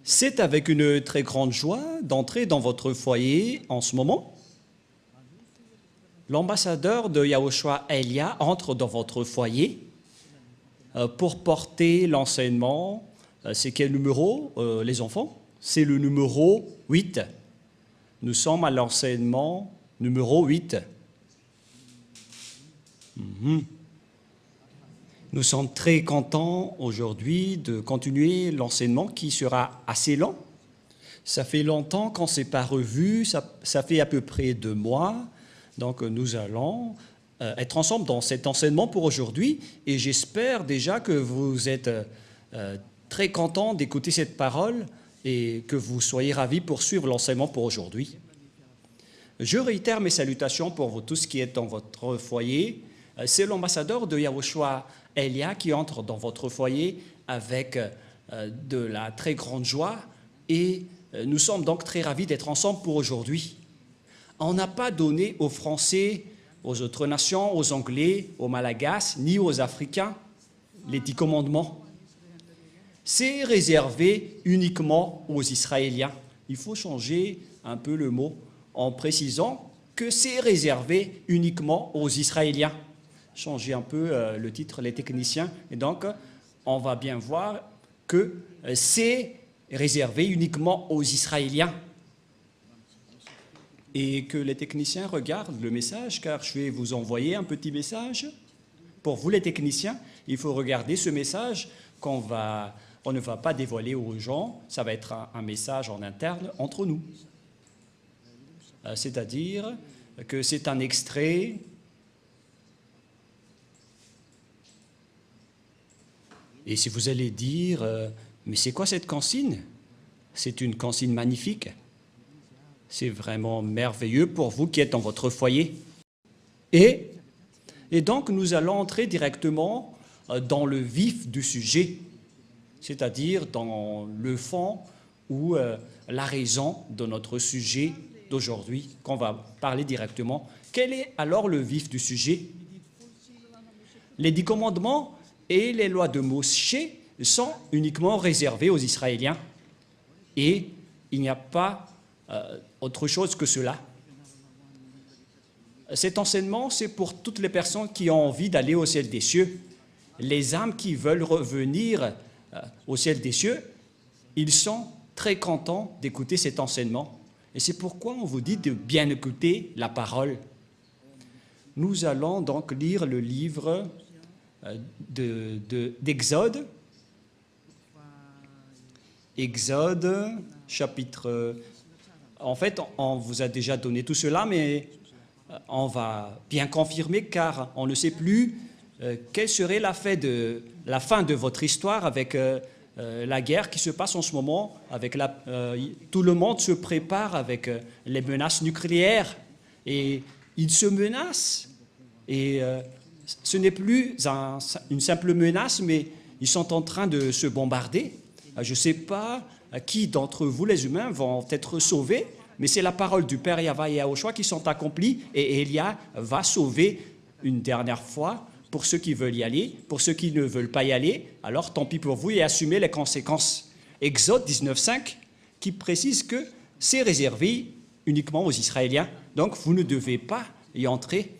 C'est avec une très grande joie d'entrer dans votre foyer en ce moment. L'ambassadeur de Yahushua Elia entre dans votre foyer pour porter l'enseignement. C'est quel numéro, les enfants? C'est le numéro 8. Nous sommes à l'enseignement numéro 8. Nous sommes très contents aujourd'hui de continuer l'enseignement qui sera assez lent. Ça fait longtemps qu'on ne s'est pas revu, ça fait à peu près 2 mois. Donc nous allons être ensemble dans cet enseignement pour aujourd'hui et j'espère déjà que vous êtes très contents d'écouter cette parole et que vous soyez ravis pour suivre l'enseignement pour aujourd'hui. Je réitère mes salutations pour vous tous qui êtes dans votre foyer. C'est l'ambassadeur de Yahushua Elia qui entre dans votre foyer avec de la très grande joie et nous sommes donc très ravis d'être ensemble pour aujourd'hui. On n'a pas donné aux Français, aux autres nations, aux Anglais, aux Malagasy, ni aux Africains les 10 commandements. C'est réservé uniquement aux Israéliens. Il faut changer un peu le mot en précisant que c'est réservé uniquement aux Israéliens. Changer un peu le titre, les techniciens. Et donc, on va bien voir que c'est réservé uniquement aux Israéliens. Et que les techniciens regardent le message, car je vais vous envoyer un petit message. Pour vous, les techniciens, il faut regarder ce message on ne va pas dévoiler aux gens. Ça va être un message en interne entre nous. C'est-à-dire que c'est un extrait. Et si vous allez dire, mais c'est quoi cette consigne? C'est une consigne magnifique. C'est vraiment merveilleux pour vous qui êtes dans votre foyer. Et donc, nous allons entrer directement dans le vif du sujet, c'est-à-dire dans le fond ou la raison de notre sujet d'aujourd'hui, qu'on va parler directement. Quel est alors le vif du sujet? Les 10 commandements et les lois de Moshe sont uniquement réservés aux Israéliens. Et il n'y a pas autre chose que cela. Cet enseignement, c'est pour toutes les personnes qui ont envie d'aller au ciel des cieux. Les âmes qui veulent revenir au ciel des cieux, ils sont très contents d'écouter cet enseignement. Et c'est pourquoi on vous dit de bien écouter la parole. Nous allons donc lire le livre d'Exode. Exode, chapitre... En fait, on vous a déjà donné tout cela, mais on va bien confirmer car on ne sait plus quelle serait la fin de votre histoire avec la guerre qui se passe en ce moment. Tout le monde se prépare avec les menaces nucléaires et ils se menacent. Et ce n'est plus une simple menace, mais ils sont en train de se bombarder. Je ne sais pas qui d'entre vous, les humains, vont être sauvés, mais c'est la parole du Père Yahva et Yahushua qui sont accomplies et Elia va sauver une dernière fois pour ceux qui veulent y aller, pour ceux qui ne veulent pas y aller, alors tant pis pour vous et assumez les conséquences. Exode 19.5 qui précise que c'est réservé uniquement aux Israéliens, donc vous ne devez pas y entrer.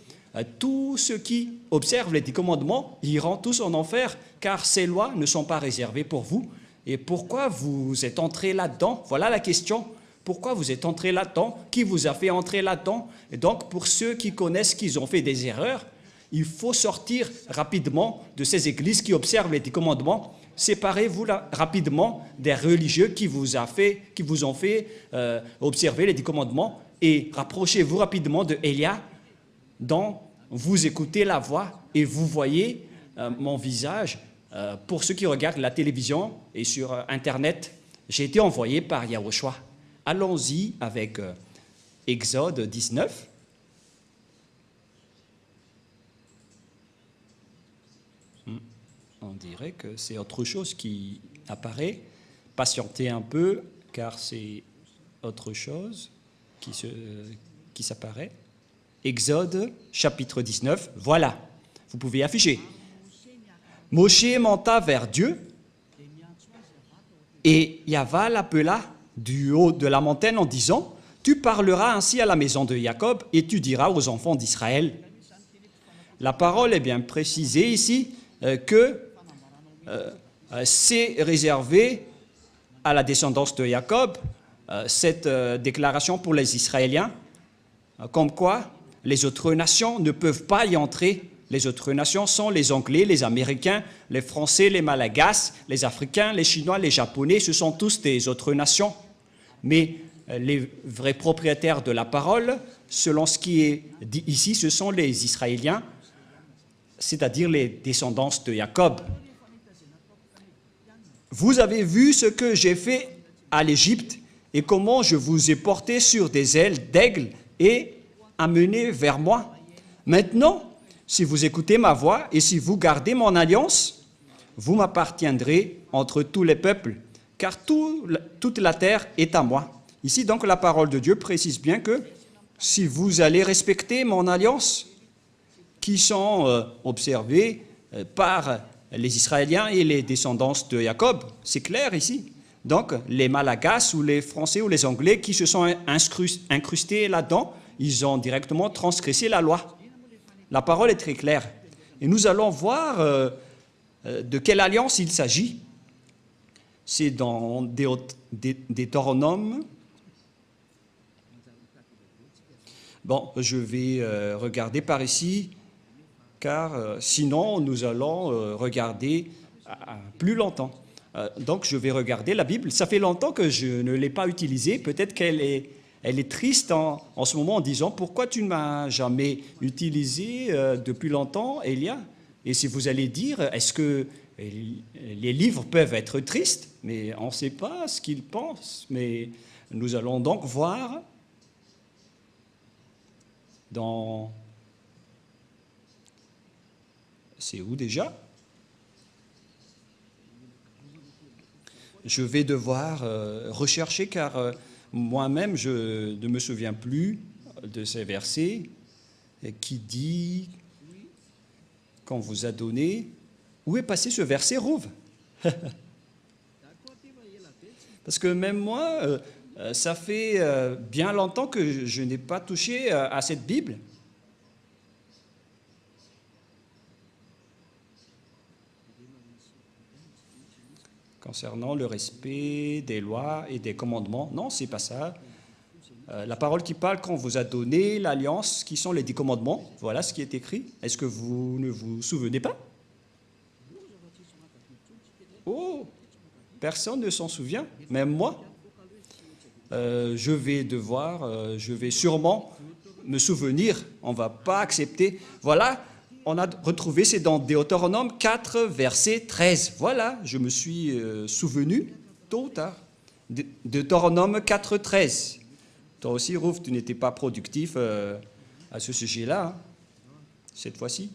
Tous ceux qui observent les 10 commandements iront tous en enfer, car ces lois ne sont pas réservées pour vous. Et pourquoi vous êtes entré là-dedans? Voilà la question. Pourquoi vous êtes entré là-dedans? Qui vous a fait entrer là-dedans? Et donc, pour ceux qui connaissent qu'ils ont fait des erreurs, il faut sortir rapidement de ces églises qui observent les 10 commandements. Séparez-vous rapidement des religieux qui vous ont fait observer les 10 commandements et rapprochez-vous rapidement de Elia, dont vous écoutez la voix et vous voyez mon visage. Pour ceux qui regardent la télévision et sur Internet, j'ai été envoyé par Yahushua. Allons-y avec Exode 19. On dirait que c'est autre chose qui apparaît. Patientez un peu, car c'est autre chose qui s'apparaît. Exode, chapitre 19. Voilà, vous pouvez afficher. Moshe monta vers Dieu Et Yahva l'appela du haut de la montagne en disant, « Tu parleras ainsi à la maison de Jacob et tu diras aux enfants d'Israël. » La parole est bien précisée ici que c'est réservé à la descendance de Jacob, cette déclaration pour les Israéliens, comme quoi les autres nations ne peuvent pas y entrer. Les autres nations sont les Anglais, les Américains, les Français, les Malagasy, les Africains, les Chinois, les Japonais, ce sont tous des autres nations. Mais les vrais propriétaires de la parole, selon ce qui est dit ici, ce sont les Israéliens, c'est-à-dire les descendants de Jacob. Vous avez vu ce que j'ai fait à l'Égypte et comment je vous ai porté sur des ailes d'aigle et amené vers moi. Maintenant, si vous écoutez ma voix et si vous gardez mon alliance, vous m'appartiendrez entre tous les peuples, car toute la terre est à moi. Ici, donc, la parole de Dieu précise bien que si vous allez respecter mon alliance, qui sont observées par les Israéliens et les descendants de Jacob, c'est clair ici. Donc, les Malagasy ou les Français ou les Anglais qui se sont incrustés là-dedans, ils ont directement transgressé la loi. La parole est très claire. Et nous allons voir de quelle alliance il s'agit. C'est dans Deutéronome. Bon, je vais regarder par ici, car sinon nous allons regarder plus longtemps. Donc je vais regarder la Bible. Ça fait longtemps que je ne l'ai pas utilisée. Peut-être qu'elle est triste en ce moment en disant « Pourquoi tu ne m'as jamais utilisé depuis longtemps, Elia ?» Et si vous allez dire « Est-ce que les livres peuvent être tristes ?» Mais on ne sait pas ce qu'ils pensent. Mais nous allons donc voir dans... C'est où déjà? Je vais devoir rechercher car moi-même je ne me souviens plus de ces versets qui dit qu'on vous a donné. Où est passé ce verset, Rouve? Parce que même moi, ça fait bien longtemps que je n'ai pas touché à cette Bible. Concernant le respect des lois et des commandements. Non, c'est pas ça. La parole qui parle qu'on vous a donné l'alliance, qui sont les 10 commandements, voilà ce qui est écrit. Est-ce que vous ne vous souvenez pas? Oh, personne ne s'en souvient, même moi. Je vais sûrement me souvenir, on ne va pas accepter. Voilà, on a retrouvé, c'est dans Deutéronome 4, verset 13. Voilà, je me suis souvenu tôt ou tard. Deutéronome 4, 13. Toi aussi, Rouf, tu n'étais pas productif à ce sujet-là, hein, cette fois-ci.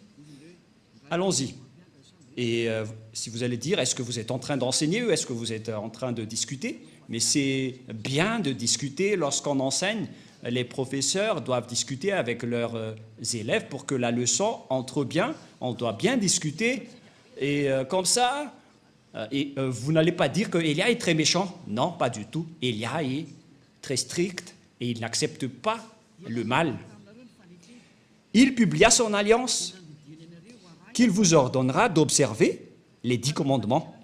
Allons-y. Et si vous allez dire, est-ce que vous êtes en train d'enseigner ou est-ce que vous êtes en train de discuter? Mais c'est bien de discuter lorsqu'on enseigne. Les professeurs doivent discuter avec leurs élèves pour que la leçon entre bien. On doit bien discuter. Et comme ça, vous n'allez pas dire que Elia est très méchant. Non, pas du tout. Elia est très strict et il n'accepte pas le mal. Il publia son alliance qu'il vous ordonnera d'observer les 10 commandements.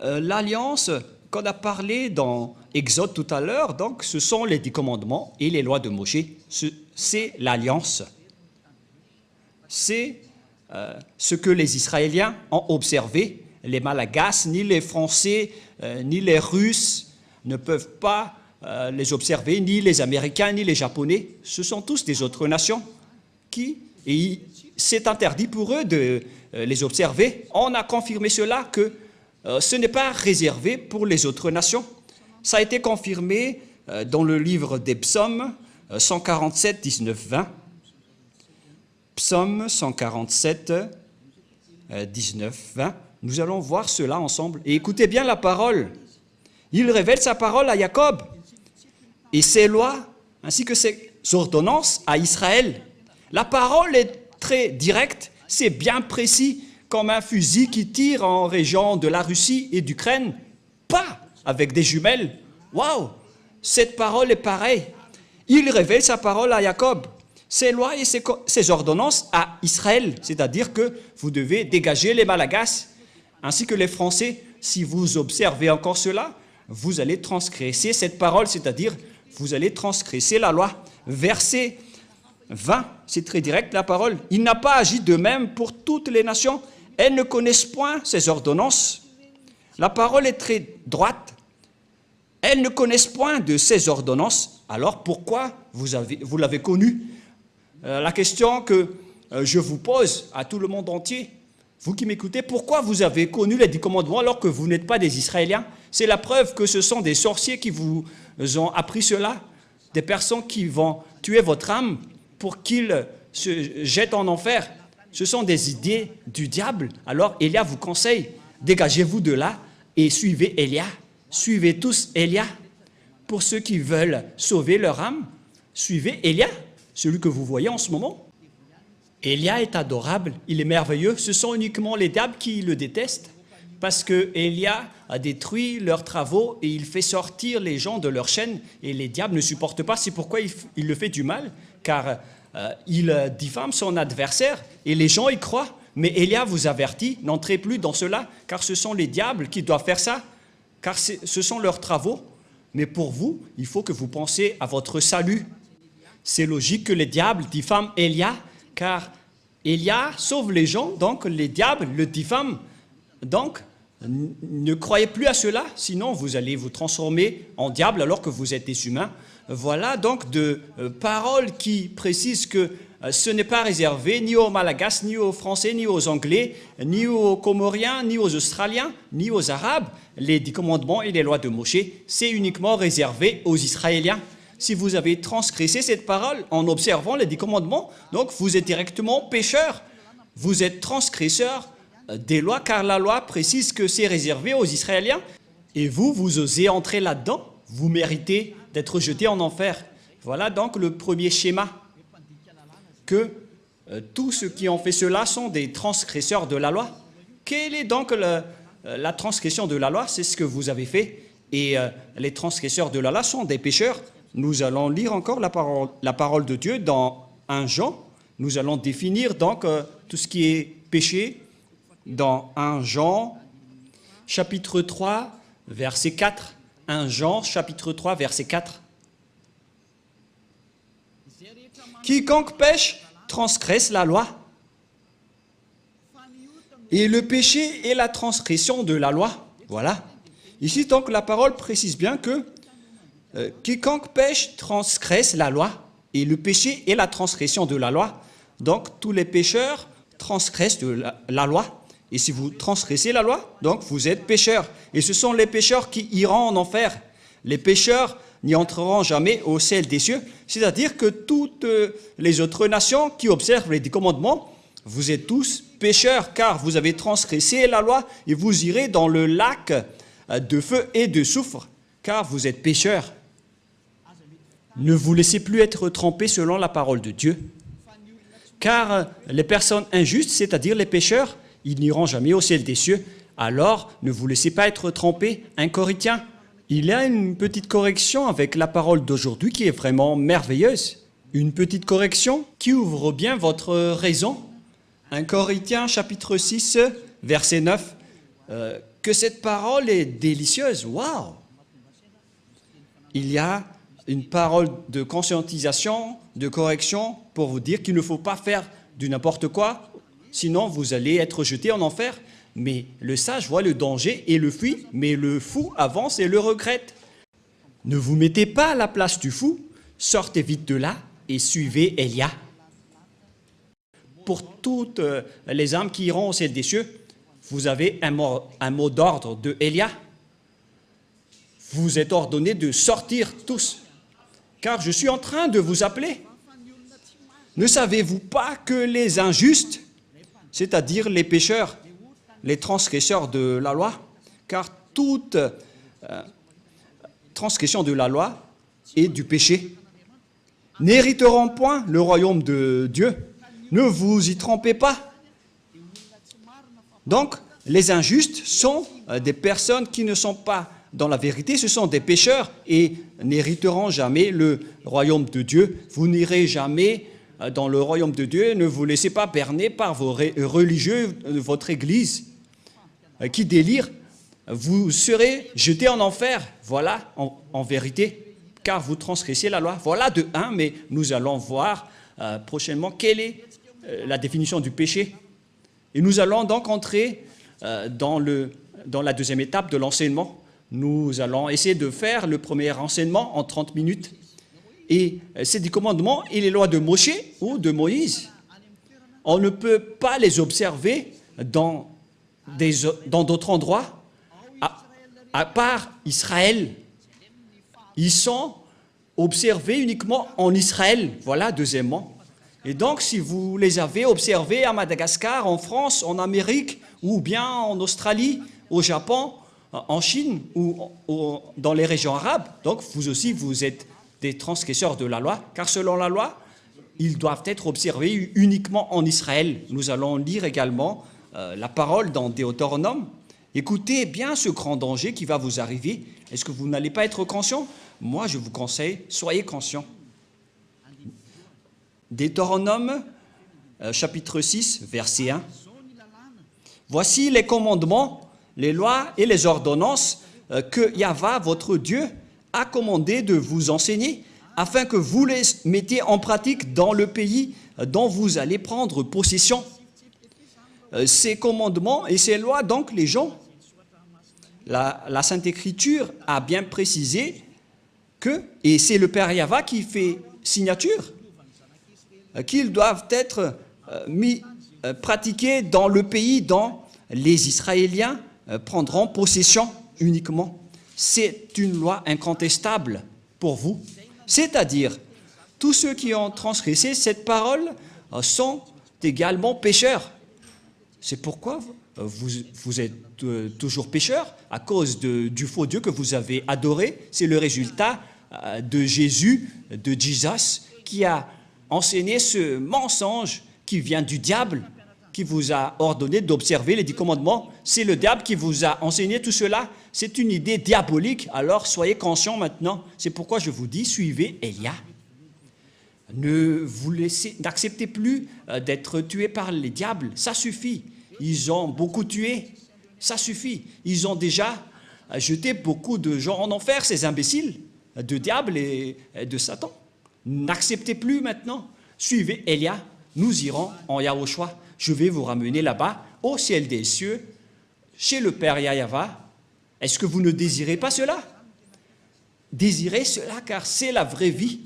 L'alliance qu'on a parlé dans Exode tout à l'heure, donc ce sont les 10 commandements et les lois de Moïse. C'est l'alliance. C'est ce que les Israéliens ont observé. Les Malagasy, ni les Français, ni les Russes ne peuvent pas les observer, ni les Américains, ni les Japonais. Ce sont tous des autres nations et c'est interdit pour eux de les observer. On a confirmé cela que ce n'est pas réservé pour les autres nations. Ça a été confirmé dans le livre des psaumes 147, 19, 20. Psaume 147, 19, 20. Nous allons voir cela ensemble. Et écoutez bien la parole. Il révèle sa parole à Jacob et ses lois ainsi que ses ordonnances à Israël. La parole est très directe, c'est bien précis, comme un fusil qui tire en région de la Russie et d'Ukraine pas avec des jumelles. Waouh! Cette parole est pareille. Il révèle sa parole à Jacob, ses lois et ses ordonnances à Israël. C'est-à-dire que vous devez dégager les Malagasy, ainsi que les Français. Si vous observez encore cela, vous allez transgresser cette parole, c'est-à-dire vous allez transgresser la loi. Verset 20, c'est très direct la parole. Il n'a pas agi de même pour toutes les nations. Elles ne connaissent point ses ordonnances. La parole est très droite. Elles ne connaissent point de ses ordonnances. Alors pourquoi vous l'avez connu? La question que je vous pose à tout le monde entier, vous qui m'écoutez, pourquoi vous avez connu les 10 commandements alors que vous n'êtes pas des Israéliens? C'est la preuve que ce sont des sorciers qui vous ont appris cela, des personnes qui vont tuer votre âme pour qu'ils se jettent en enfer. Ce sont des idées du diable. Alors Élia vous conseille, dégagez-vous de là et suivez Élia. Suivez tous Élia. Pour ceux qui veulent sauver leur âme, suivez Élia, celui que vous voyez en ce moment. Élia est adorable, il est merveilleux. Ce sont uniquement les diables qui le détestent parce que Élia a détruit leurs travaux et il fait sortir les gens de leur chaîne et les diables ne supportent pas. C'est pourquoi il le fait du mal, car il diffame son adversaire et les gens y croient. Mais Élia vous avertit, n'entrez plus dans cela, car ce sont les diables qui doivent faire ça, car ce sont leurs travaux. Mais pour vous, il faut que vous pensiez à votre salut. C'est logique que les diables diffament Élia, car Élia sauve les gens, donc les diables le diffament. Donc, ne croyez plus à cela, sinon vous allez vous transformer en diable alors que vous êtes des humains. Voilà donc de paroles qui précisent que ce n'est pas réservé ni aux Malagasy, ni aux Français, ni aux Anglais, ni aux Comoriens, ni aux Australiens, ni aux Arabes. Les 10 commandements et les lois de Moïse, c'est uniquement réservé aux Israéliens. Si vous avez transgressé cette parole en observant les 10 commandements, donc vous êtes directement pécheur. Vous êtes transgresseur des lois, car la loi précise que c'est réservé aux Israéliens. Et vous osez entrer là-dedans, vous méritez d'être jeté en enfer. Voilà donc le premier schéma, que tous ceux qui ont fait cela sont des transgresseurs de la loi. Quelle est donc la transgression de la loi? C'est ce que vous avez fait. Et les transgresseurs de la loi sont des pécheurs. Nous allons lire encore la parole de Dieu dans 1 Jean. Nous allons définir donc tout ce qui est péché dans 1 Jean, chapitre 3, verset 4. 1 Jean, chapitre 3, verset 4. Quiconque pêche transgresse la loi. Et le péché est la transgression de la loi. Voilà. Ici, donc, la parole précise bien que quiconque pêche transgresse la loi. Et le péché est la transgression de la loi. Donc, tous les pécheurs transgressent la loi. Et si vous transgressez la loi, donc vous êtes pécheurs. Et ce sont les pécheurs qui iront en enfer. Les pécheurs n'y entreront jamais au ciel des cieux. C'est-à-dire que toutes les autres nations qui observent les 10 commandements, vous êtes tous pécheurs, car vous avez transgressé la loi et vous irez dans le lac de feu et de soufre, car vous êtes pécheurs. Ne vous laissez plus être trempés selon la parole de Dieu, car les personnes injustes, c'est-à-dire les pécheurs, ils n'iront jamais au ciel des cieux. Alors, ne vous laissez pas être trompés. 1 Corinthiens, il y a une petite correction avec la parole d'aujourd'hui qui est vraiment merveilleuse. Une petite correction qui ouvre bien votre raison. 1 Corinthiens, chapitre 6, verset 9. Que cette parole est délicieuse. Waouh! Il y a une parole de conscientisation, de correction pour vous dire qu'il ne faut pas faire du n'importe quoi. Sinon, vous allez être jeté en enfer. Mais le sage voit le danger et le fuit, mais le fou avance et le regrette. Ne vous mettez pas à la place du fou, sortez vite de là et suivez Élia. Pour toutes les âmes qui iront au ciel des cieux, vous avez un mot d'ordre de Élia. Vous êtes ordonnés de sortir tous, car je suis en train de vous appeler. Ne savez-vous pas que les injustes, c'est-à-dire les pécheurs, les transgresseurs de la loi, car toute transgression de la loi est du péché, n'hériteront point le royaume de Dieu. Ne vous y trompez pas. Donc, les injustes sont des personnes qui ne sont pas dans la vérité, ce sont des pécheurs et n'hériteront jamais le royaume de Dieu. Vous n'irez jamais dans le royaume de Dieu. Ne vous laissez pas berner par vos religieux de votre église qui délirent. Vous serez jetés en enfer. Voilà, en vérité, car vous transgressez la loi. Voilà de un, mais nous allons voir prochainement quelle est la définition du péché. Et nous allons donc entrer dans la deuxième étape de l'enseignement. Nous allons essayer de faire le premier enseignement en 30 minutes. Et c'est des commandements et les lois de Moshe ou de Moïse. On ne peut pas les observer dans d'autres endroits, à part Israël. Ils sont observés uniquement en Israël. Voilà, deuxièmement. Et donc, si vous les avez observés à Madagascar, en France, en Amérique, ou bien en Australie, au Japon, en Chine, ou dans les régions arabes, donc vous aussi, vous êtes des transgresseurs de la loi, car selon la loi, ils doivent être observés uniquement en Israël. Nous allons lire également la parole dans Deutéronome. Écoutez bien ce grand danger qui va vous arriver. Est-ce que vous n'allez pas être conscient? Moi, je vous conseille, soyez conscients. Deutéronome, chapitre 6, verset 1. Voici les commandements, les lois et les ordonnances que Yahva, votre Dieu, a commandé de vous enseigner, afin que vous les mettiez en pratique dans le pays dont vous allez prendre possession. Ces commandements et ces lois, donc, les gens, la Sainte Écriture a bien précisé que, et c'est le Père Yahva qui fait signature, qu'ils doivent être pratiqués dans le pays dont les Israéliens prendront possession uniquement. C'est une loi incontestable pour vous. C'est-à-dire, tous ceux qui ont transgressé cette parole sont également pécheurs. C'est pourquoi vous êtes toujours pécheurs, à cause du faux Dieu que vous avez adoré. C'est le résultat de Jésus, de Jesus, qui a enseigné ce mensonge qui vient du diable, qui vous a ordonné d'observer les 10 commandements. C'est le diable qui vous a enseigné tout cela. C'est une idée diabolique, alors soyez conscients maintenant. C'est pourquoi je vous dis, suivez Élia. N'acceptez plus d'être tués par les diables, ça suffit. Ils ont beaucoup tué, ça suffit. Ils ont déjà jeté beaucoup de gens en enfer, ces imbéciles, de diable et de Satan. N'acceptez plus maintenant. Suivez Élia, nous irons en Yahushua. Je vais vous ramener là-bas, au ciel des cieux, chez le Père Yahva. Est-ce que vous ne désirez pas cela? Désirez cela, car c'est la vraie vie.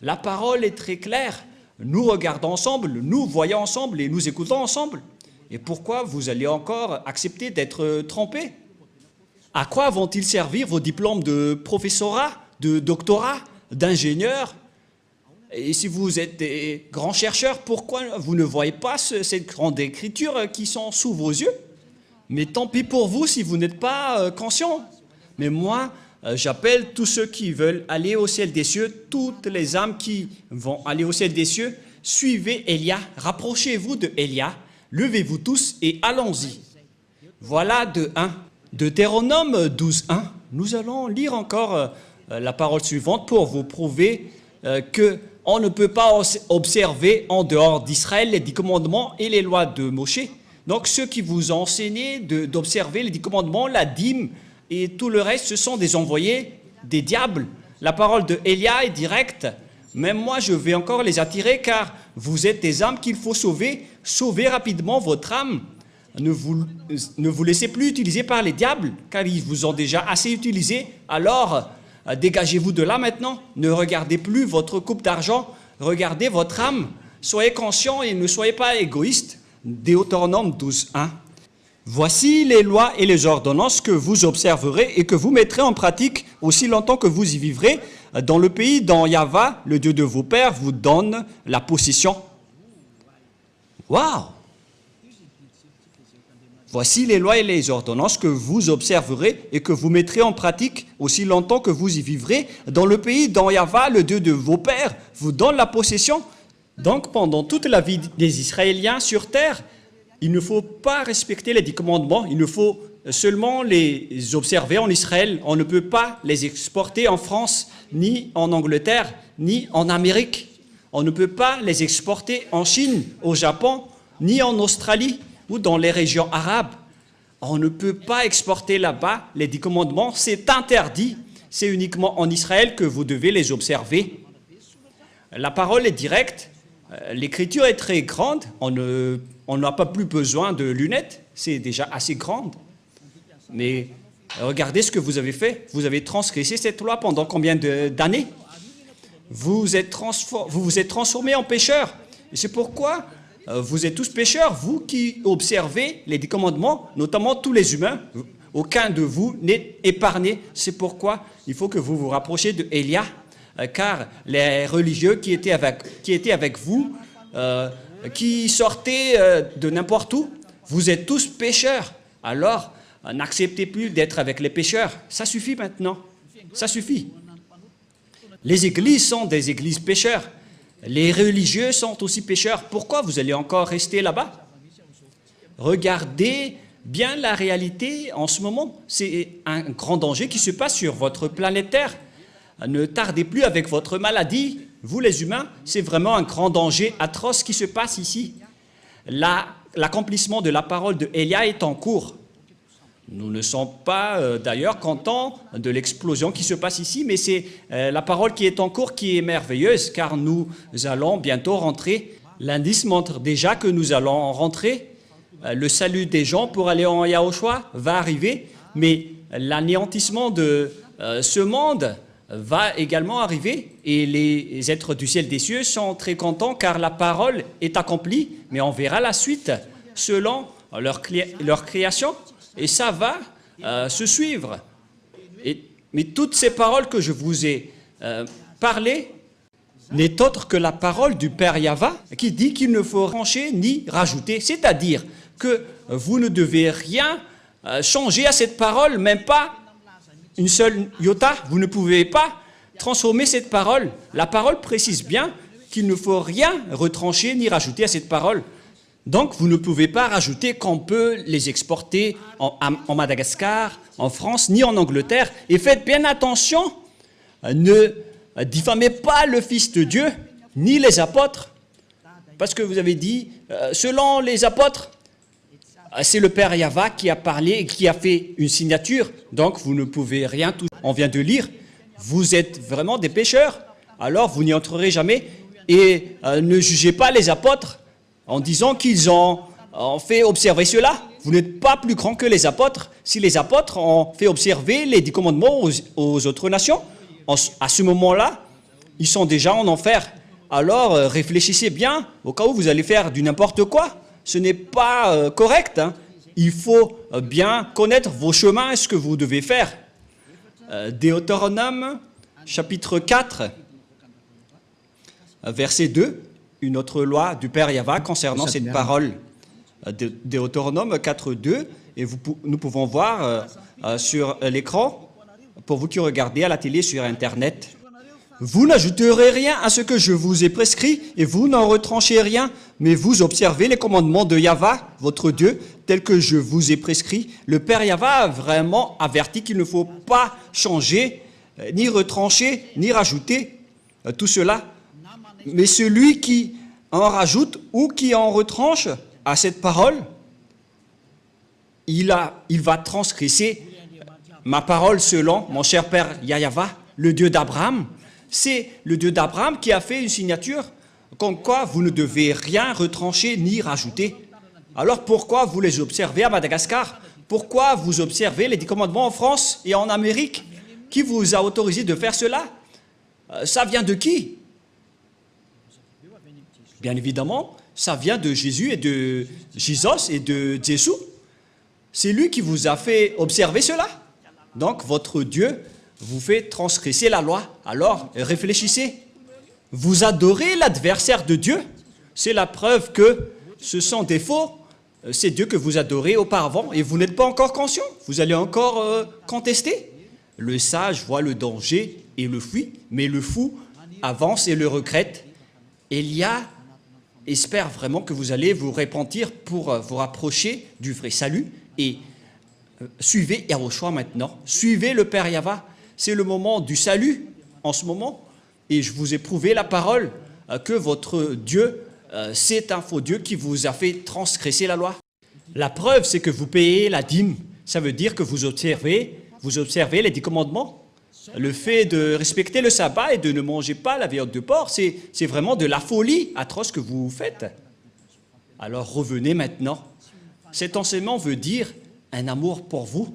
La parole est très claire. Nous regardons ensemble, nous voyons ensemble et nous écoutons ensemble. Et pourquoi vous allez encore accepter d'être trompés? À quoi vont-ils servir vos diplômes de professorat, de doctorat, d'ingénieur? Et si vous êtes des grands chercheurs, pourquoi vous ne voyez pas ces grandes écritures qui sont sous vos yeux? Mais tant pis pour vous si vous n'êtes pas conscients. Mais moi, j'appelle tous ceux qui veulent aller au ciel des cieux, toutes les âmes qui vont aller au ciel des cieux, suivez Élia, rapprochez-vous de Élia, levez-vous tous et allons-y. Voilà de 1. Deutéronome 12, 1. Nous allons lire encore la parole suivante pour vous prouver qu'on ne peut pas observer en dehors d'Israël les 10 commandements et les lois de Moshe. Donc ceux qui vous ont enseigné d'observer les 10 commandements, la dîme et tout le reste, ce sont des envoyés, des diables. La parole de Élia est directe. Même moi, je vais encore les attirer car vous êtes des âmes qu'il faut sauver. Sauvez rapidement votre âme. Ne vous laissez plus utiliser par les diables car ils vous ont déjà assez utilisé. Alors, dégagez-vous de là maintenant. Ne regardez plus votre coupe d'argent. Regardez votre âme. Soyez conscients et ne soyez pas égoïstes. Deutéronome 12, 1. Voici les lois et les ordonnances que vous observerez et que vous mettrez en pratique aussi longtemps que vous y vivrez dans le pays dont Yahva, le Dieu de vos pères, vous donne la possession. Waouh! Voici les lois et les ordonnances que vous observerez et que vous mettrez en pratique aussi longtemps que vous y vivrez dans le pays dont Yahva, le Dieu de vos pères, vous donne la possession. Donc, pendant toute la vie des Israéliens sur terre, il ne faut pas respecter les 10 commandements, il ne faut seulement les observer en Israël. On ne peut pas les exporter en France, ni en Angleterre, ni en Amérique. On ne peut pas les exporter en Chine, au Japon, ni en Australie ou dans les régions arabes. On ne peut pas exporter là-bas les 10 commandements, c'est interdit. C'est uniquement en Israël que vous devez les observer. La parole est directe, l'écriture est très grande, on n'a pas plus besoin de lunettes, c'est déjà assez grande. Mais regardez ce que vous avez fait, vous avez transgressé cette loi pendant combien d'années? Vous vous êtes transformés en pécheurs. Et c'est pourquoi vous êtes tous pécheurs, vous qui observez les 10 commandements, notamment tous les humains. Aucun de vous n'est épargné. C'est pourquoi il faut que vous vous rapprochiez de Élia, car les religieux qui étaient avec vous, qui sortaient de n'importe où, vous êtes tous pécheurs. Alors, n'acceptez plus d'être avec les pécheurs. Ça suffit maintenant. Ça suffit. Les églises sont des églises pécheurs. Les religieux sont aussi pécheurs. Pourquoi vous allez encore rester là-bas? Regardez bien la réalité en ce moment. C'est un grand danger qui se passe sur votre planète Terre. Ne tardez plus avec votre maladie. Vous les humains, c'est vraiment un grand danger atroce qui se passe ici. L'accomplissement de la parole de Élia est en cours. Nous ne sommes pas d'ailleurs contents de l'explosion qui se passe ici, mais c'est la parole qui est en cours qui est merveilleuse, car nous allons bientôt rentrer. L'indice montre déjà que nous allons rentrer. Le salut des gens pour aller en Yahushua va arriver, mais l'anéantissement de ce monde va également arriver, et les êtres du ciel des cieux sont très contents car la parole est accomplie, mais on verra la suite selon leur création. Et ça va se suivre. Mais toutes ces paroles que je vous ai parlées n'est autre que la parole du Père Yahva qui dit qu'il ne faut changer ni rajouter. C'est-à-dire que vous ne devez rien changer à cette parole, même pas une seule iota. Vous ne pouvez pas transformer cette parole. La parole précise bien qu'il ne faut rien retrancher ni rajouter à cette parole. Donc, vous ne pouvez pas rajouter qu'on peut les exporter en Madagascar, en France, ni en Angleterre. Et faites bien attention, ne diffamez pas le Fils de Dieu, ni les apôtres. Parce que vous avez dit, selon les apôtres, c'est le Père Yahva qui a parlé et qui a fait une signature. Donc, vous ne pouvez rien toucher. On vient de lire, vous êtes vraiment des pécheurs. Alors, vous n'y entrerez jamais. Et ne jugez pas les apôtres en disant qu'ils ont fait observer cela. Vous n'êtes pas plus grand que les apôtres. Si les apôtres ont fait observer les 10 commandements aux autres nations, à ce moment-là, ils sont déjà en enfer. Alors, réfléchissez bien, au cas où vous allez faire du n'importe quoi. Ce n'est pas correct. Hein. Il faut bien connaître vos chemins et ce que vous devez faire. Deutéronome, chapitre 4, verset 2. Une autre loi du Père Yahva concernant cette parole. Deutéronome 4.2, et nous pouvons voir sur l'écran, pour vous qui regardez à la télé sur Internet. Vous n'ajouterez rien à ce que je vous ai prescrit, et vous n'en retranchez rien, mais vous observez les commandements de Yahva, votre Dieu, tels que je vous ai prescrits. Le Père Yahva a vraiment averti qu'il ne faut pas changer, ni retrancher, ni rajouter tout cela. Mais celui qui en rajoute ou qui en retranche à cette parole, il va transgresser ma parole selon mon cher Père Yahva, le Dieu d'Abraham. C'est le Dieu d'Abraham qui a fait une signature comme quoi vous ne devez rien retrancher ni rajouter. Alors pourquoi vous les observez à Madagascar? Pourquoi vous observez les 10 commandements en France et en Amérique? Qui vous a autorisé de faire cela? Ça vient de qui? Bien évidemment, ça vient de Jésus et de Jesus et de Jésus. C'est lui qui vous a fait observer cela. Donc, votre Dieu vous fait transgresser la loi. Alors, réfléchissez. Vous adorez l'adversaire de Dieu. C'est la preuve que ce sont des faux. C'est Dieu que vous adorez auparavant et vous n'êtes pas encore conscient. Vous allez encore contester. Le sage voit le danger et le fuit, mais le fou avance et le regrette. Élia espère vraiment que vous allez vous repentir pour vous rapprocher du vrai salut et suivez Yahushua maintenant, suivez le Père Yahva. C'est le moment du salut en ce moment. Et je vous ai prouvé la parole que votre Dieu, c'est un faux Dieu qui vous a fait transgresser la loi. La preuve, c'est que vous payez la dîme. Ça veut dire que vous observez les 10 commandements. Le fait de respecter le sabbat et de ne manger pas la viande de porc, c'est vraiment de la folie atroce que vous faites. Alors revenez maintenant. Cet enseignement veut dire un amour pour vous.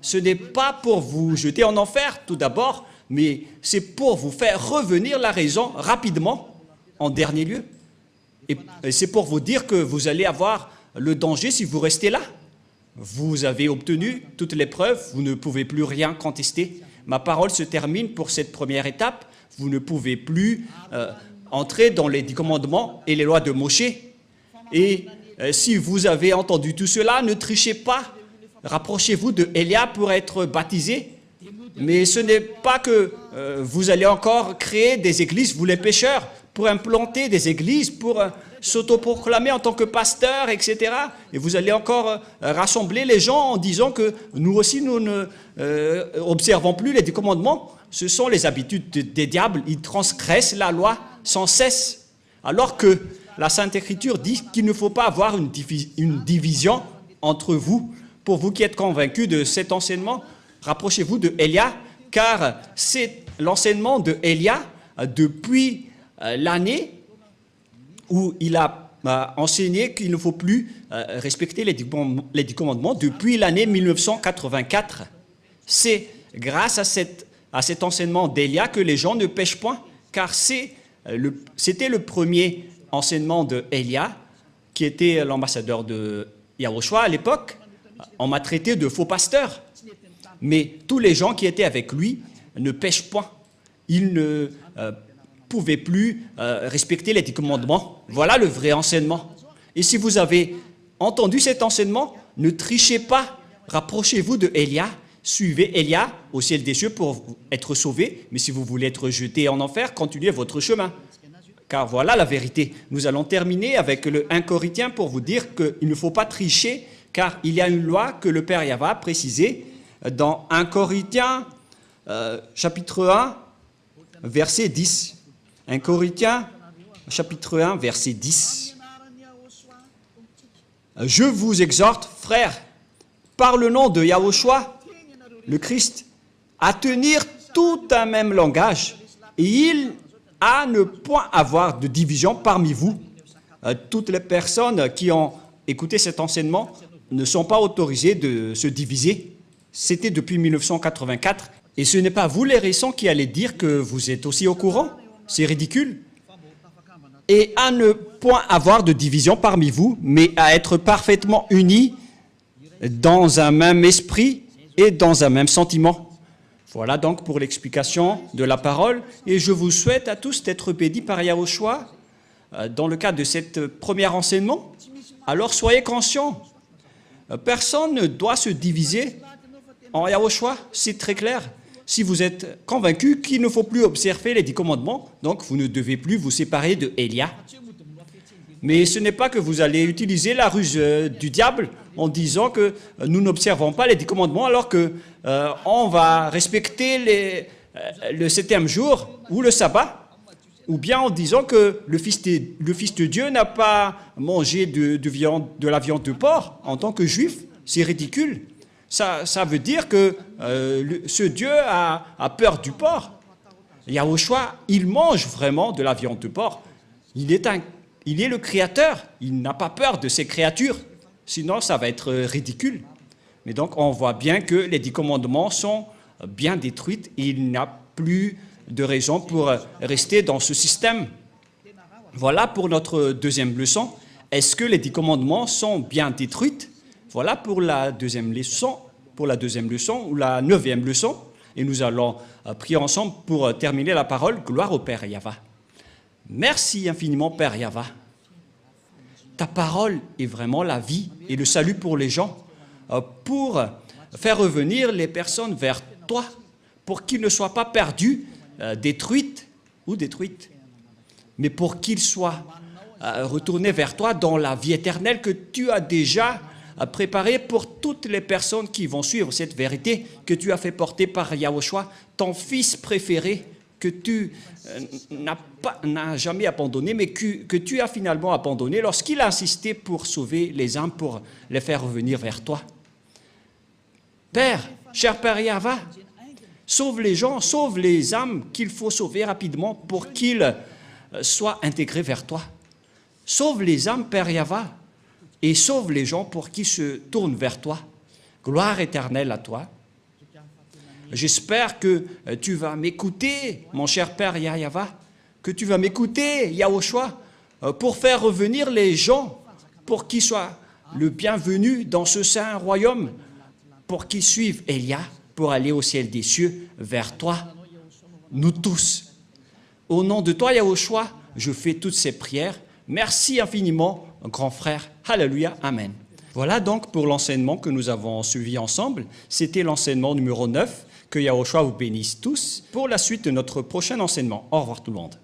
Ce n'est pas pour vous jeter en enfer tout d'abord, mais c'est pour vous faire revenir la raison rapidement en dernier lieu. Et c'est pour vous dire que vous allez avoir le danger si vous restez là. Vous avez obtenu toutes les preuves, vous ne pouvez plus rien contester. Ma parole se termine pour cette première étape. Vous ne pouvez plus entrer dans les 10 commandements et les lois de Moshe. Et si vous avez entendu tout cela, ne trichez pas. Rapprochez-vous de Elia pour être baptisé. Mais ce n'est pas que vous allez encore créer des églises, vous les pécheurs, pour implanter des églises, pour s'autoproclamer en tant que pasteur, etc. Et vous allez encore rassembler les gens en disant que nous aussi, nous ne observons plus les 10 commandements. Ce sont les habitudes des diables. Ils transgressent la loi sans cesse. Alors que la Sainte Écriture dit qu'il ne faut pas avoir une division entre vous. Pour vous qui êtes convaincus de cet enseignement, rapprochez-vous de Elia, car c'est l'enseignement de Elia depuis l'année où il a enseigné qu'il ne faut plus respecter les 10 commandements depuis l'année 1984. C'est grâce à cet enseignement d'Elia que les gens ne pêchent point, car c'était le premier enseignement de Elia, qui était l'ambassadeur de Yahushua à l'époque. On m'a traité de faux pasteur. Mais tous les gens qui étaient avec lui ne pêchent point. Ils ne pouvaient plus respecter les 10 commandements. Voilà le vrai enseignement. Et si vous avez entendu cet enseignement, ne trichez pas. Rapprochez-vous de Elia. Suivez Elia au ciel des cieux pour être sauvé. Mais si vous voulez être jeté en enfer, continuez votre chemin. Car voilà la vérité. Nous allons terminer avec le 1 Corinthiens pour vous dire qu'il ne faut pas tricher, car il y a une loi que le Père Yahva a précisée dans 1 Corinthiens, chapitre 1, verset 10. 1 Corinthiens, chapitre 1, verset 10. Je vous exhorte, frères, par le nom de Yahushua, le Christ, à tenir tout un même langage, et il à ne point avoir de division parmi vous. Toutes les personnes qui ont écouté cet enseignement ne sont pas autorisées de se diviser. C'était depuis 1984. Et ce n'est pas vous les récents qui allez dire que vous êtes aussi au courant. C'est ridicule. Et à ne point avoir de division parmi vous, mais à être parfaitement unis dans un même esprit et dans un même sentiment. Voilà donc pour l'explication de la parole. Et je vous souhaite à tous d'être bénis par Yahushua dans le cadre de cet premier enseignement. Alors soyez conscients. Personne ne doit se diviser en Yahushua, c'est très clair. Si vous êtes convaincu qu'il ne faut plus observer les 10 commandements, donc vous ne devez plus vous séparer de Elia. Mais ce n'est pas que vous allez utiliser la ruse du diable en disant que nous n'observons pas les 10 commandements alors qu'on va respecter le 7e jour ou le sabbat, ou bien en disant que le Fils de Dieu n'a pas mangé de la viande de porc en tant que juif. C'est ridicule. Ça veut dire que ce Dieu a peur du porc. Yahushua, il mange vraiment de la viande de porc. Il est le Créateur. Il n'a pas peur de ses créatures. Sinon, ça va être ridicule. Mais donc, on voit bien que les 10 commandements sont bien détruits et il n'y a plus de raison pour rester dans ce système. Voilà pour notre deuxième leçon. Est-ce que les 10 commandements sont bien détruits? Voilà pour la deuxième leçon ou la 9e leçon. Et nous allons prier ensemble pour terminer la parole. Gloire au Père Yahva. Merci infiniment, Père Yahva. Ta parole est vraiment la vie et le salut pour les gens, pour faire revenir les personnes vers toi, pour qu'ils ne soient pas perdus, détruites, mais pour qu'ils soient retournés vers toi dans la vie éternelle que tu as déjà préparé pour toutes les personnes qui vont suivre cette vérité que tu as fait porter par Yahushua, ton fils préféré, que tu n'as jamais abandonné, mais que tu as finalement abandonné lorsqu'il a insisté pour sauver les âmes, pour les faire revenir vers toi. Père, cher Père Yahva, sauve les gens, sauve les âmes qu'il faut sauver rapidement pour qu'ils soient intégrés vers toi. Sauve les âmes, Père Yahva, et sauve les gens pour qu'ils se tournent vers toi. Gloire éternelle à toi. J'espère que tu vas m'écouter, mon cher Père Yahva, que tu vas m'écouter, Yahushua, pour faire revenir les gens, pour qu'ils soient le bienvenu dans ce saint royaume, pour qu'ils suivent Elia, pour aller au ciel des cieux, vers toi, nous tous. Au nom de toi, Yahushua, je fais toutes ces prières. Merci infiniment, grand frère. Alléluia, Amen. Voilà donc pour l'enseignement que nous avons suivi ensemble. C'était l'enseignement numéro 9. Que Yahushua vous bénisse tous pour la suite de notre prochain enseignement. Au revoir tout le monde.